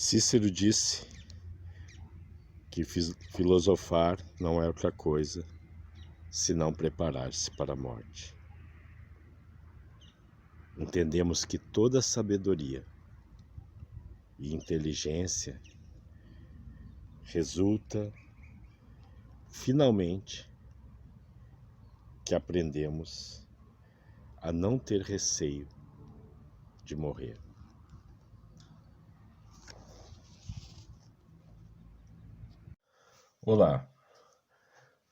Cícero disse que filosofar não é outra coisa senão preparar-se para a morte. Entendemos que toda sabedoria e inteligência resulta, finalmente, que aprendemos a não ter receio de morrer. Olá,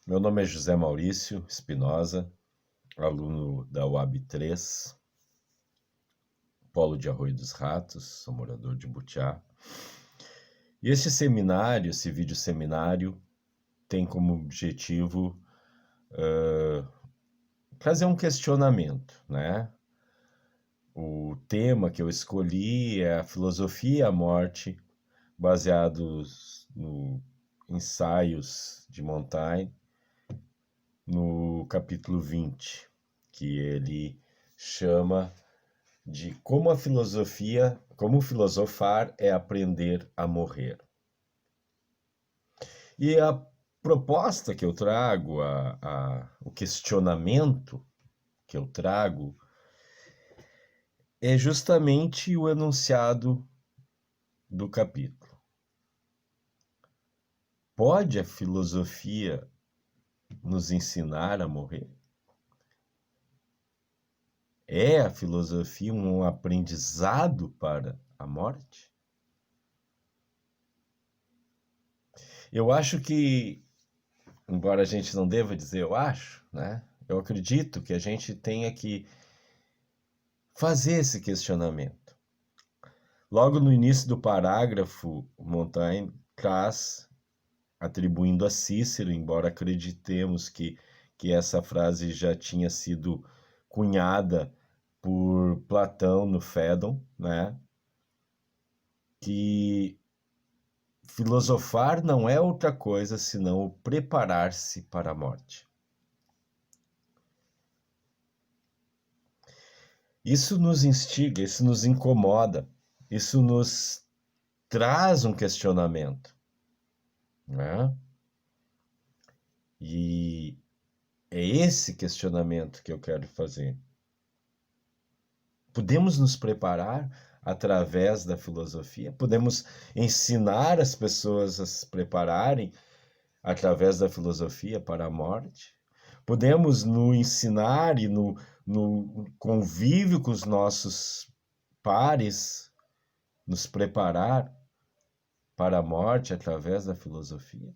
meu nome é José Maurício Espinosa, aluno da UAB 3, Polo de Arroio dos Ratos, sou morador de Butiá. E este seminário, esse vídeo seminário, tem como objetivo trazer um questionamento, né? O tema que eu escolhi é a filosofia e a morte, baseados no Ensaios de Montaigne, no capítulo 20, que ele chama de como filosofar é aprender a morrer. E a proposta que eu trago, o questionamento que eu trago, é justamente o enunciado do capítulo. Pode a filosofia nos ensinar a morrer? É a filosofia um aprendizado para a morte? Eu acho que, embora a gente não deva dizer eu acho, né? Eu acredito que a gente tenha que fazer esse questionamento. Logo no início do parágrafo, Montaigne traz, atribuindo a Cícero, embora acreditemos que essa frase já tinha sido cunhada por Platão no Fédon, né? Que filosofar não é outra coisa senão o preparar-se para a morte. Isso nos instiga, isso nos incomoda, isso nos traz um questionamento, né? E é esse questionamento que eu quero fazer. Podemos nos preparar através da filosofia? Podemos ensinar as pessoas a se prepararem através da filosofia para a morte? Podemos nos ensinar e no convívio com os nossos pares, nos preparar para a morte através da filosofia?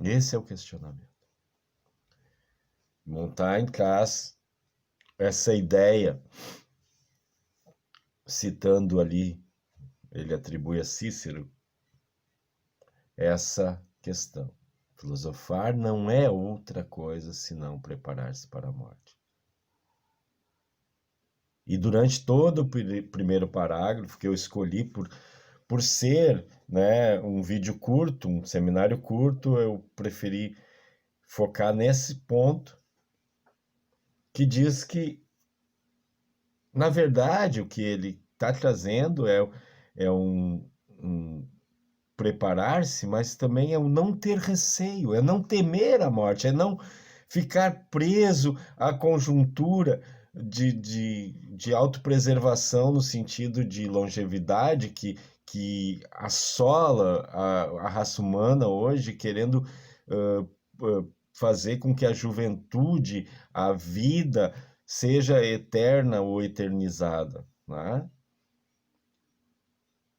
Esse é o questionamento. Montaigne traz essa ideia, citando ali, ele atribui a Cícero essa questão. Filosofar não é outra coisa senão preparar-se para a morte. E durante todo o primeiro parágrafo, que eu escolhi por ser, né, um vídeo curto, um seminário curto, eu preferi focar nesse ponto, que diz que, na verdade, o que ele está trazendo é um preparar-se, mas também é o não ter receio, é não temer a morte, é não ficar preso à conjuntura de autopreservação no sentido de longevidade que assola a raça humana hoje, querendo fazer com que a juventude, a vida, seja eterna ou eternizada, né?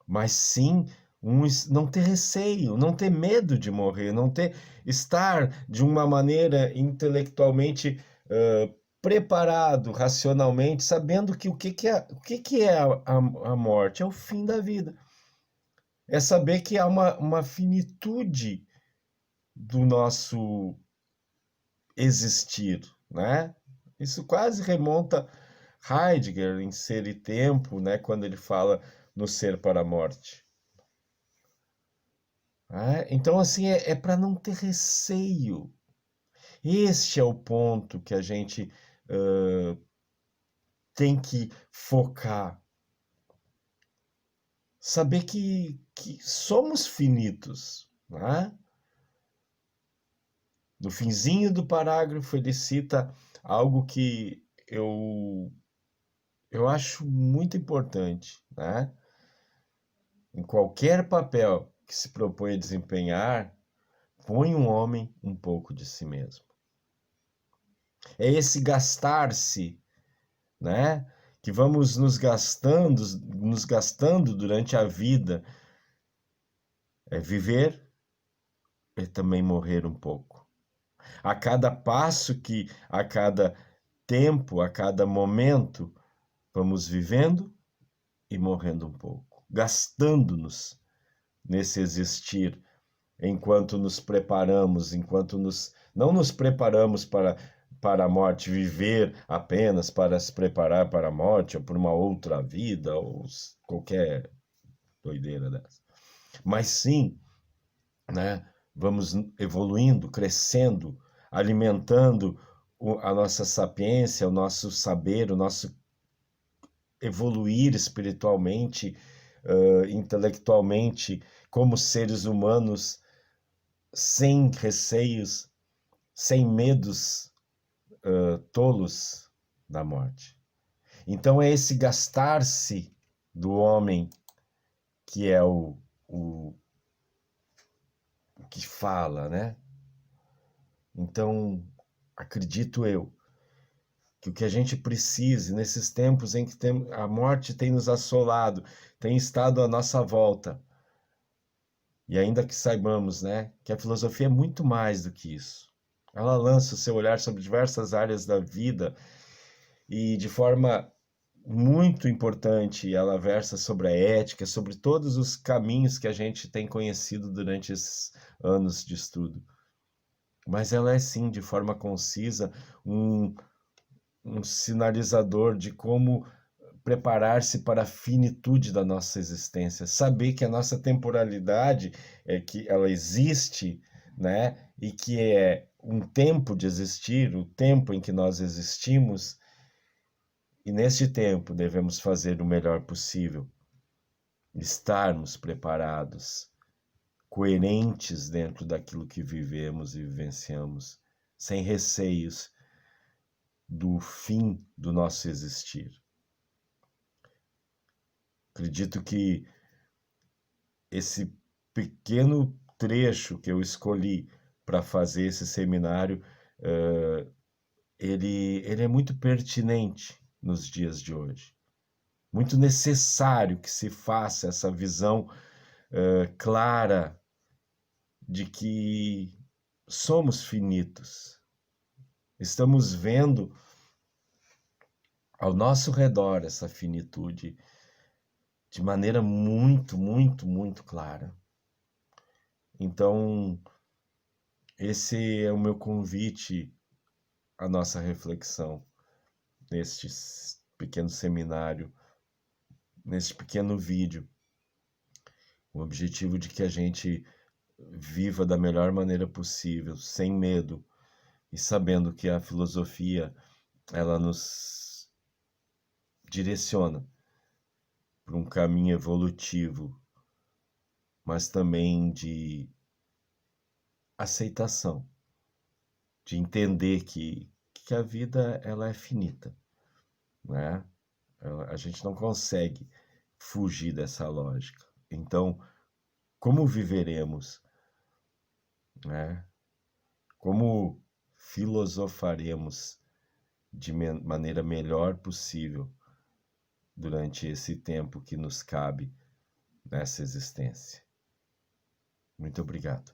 Mas sim não ter receio, não ter medo de morrer, estar de uma maneira intelectualmente preparado, racionalmente, sabendo que o que é a morte? É o fim da vida. É saber que há uma finitude do nosso existir, né? Isso quase remonta Heidegger em Ser e Tempo, né? Quando ele fala no ser para a morte. Então, assim, é para não ter receio. Este é o ponto que a gente tem que focar. saber que somos finitos, né? No finzinho do parágrafo ele cita algo que eu acho muito importante, né? Em qualquer papel que se propõe a desempenhar, põe um homem um pouco de si mesmo. É esse gastar-se, né? Que vamos nos gastando durante a vida. É viver e também morrer um pouco. A cada passo a cada tempo, a cada momento, vamos vivendo e morrendo um pouco, gastando-nos nesse existir, enquanto nos preparamos, não nos preparamos para a morte, viver apenas para se preparar para a morte, ou por uma outra vida, ou qualquer doideira dessa. Mas sim, né, vamos evoluindo, crescendo, alimentando a nossa sapiência, o nosso saber, o nosso evoluir espiritualmente, intelectualmente, como seres humanos, sem receios, sem medos tolos da morte. Então é esse gastar-se do homem que é o que fala, né? Então, acredito eu, que o que a gente precise nesses tempos em que a morte tem nos assolado, tem estado à nossa volta, e ainda que saibamos, né, que a filosofia é muito mais do que isso. Ela lança o seu olhar sobre diversas áreas da vida e de forma muito importante ela versa sobre a ética, sobre todos os caminhos que a gente tem conhecido durante esses anos de estudo. Mas ela é sim, de forma concisa, um sinalizador de como preparar-se para a finitude da nossa existência, saber que a nossa temporalidade é que ela existe, né? E que é um tempo de existir, o tempo em que nós existimos, e neste tempo devemos fazer o melhor possível, estarmos preparados, coerentes dentro daquilo que vivemos e vivenciamos, sem receios do fim do nosso existir. Acredito que esse pequeno trecho que eu escolhi para fazer esse seminário, ele é muito pertinente nos dias de hoje. Muito necessário que se faça essa visão clara de que somos finitos. Estamos vendo ao nosso redor essa finitude de maneira muito, muito, muito clara. Então, esse é o meu convite à nossa reflexão neste pequeno seminário, neste pequeno vídeo. O objetivo de que a gente viva da melhor maneira possível, sem medo, e sabendo que a filosofia ela nos direciona para um caminho evolutivo, mas também de aceitação, de entender que a vida ela é finita, né? A gente não consegue fugir dessa lógica. Então, como viveremos, né? Como filosofaremos de maneira melhor possível durante esse tempo que nos cabe nessa existência. Muito obrigado.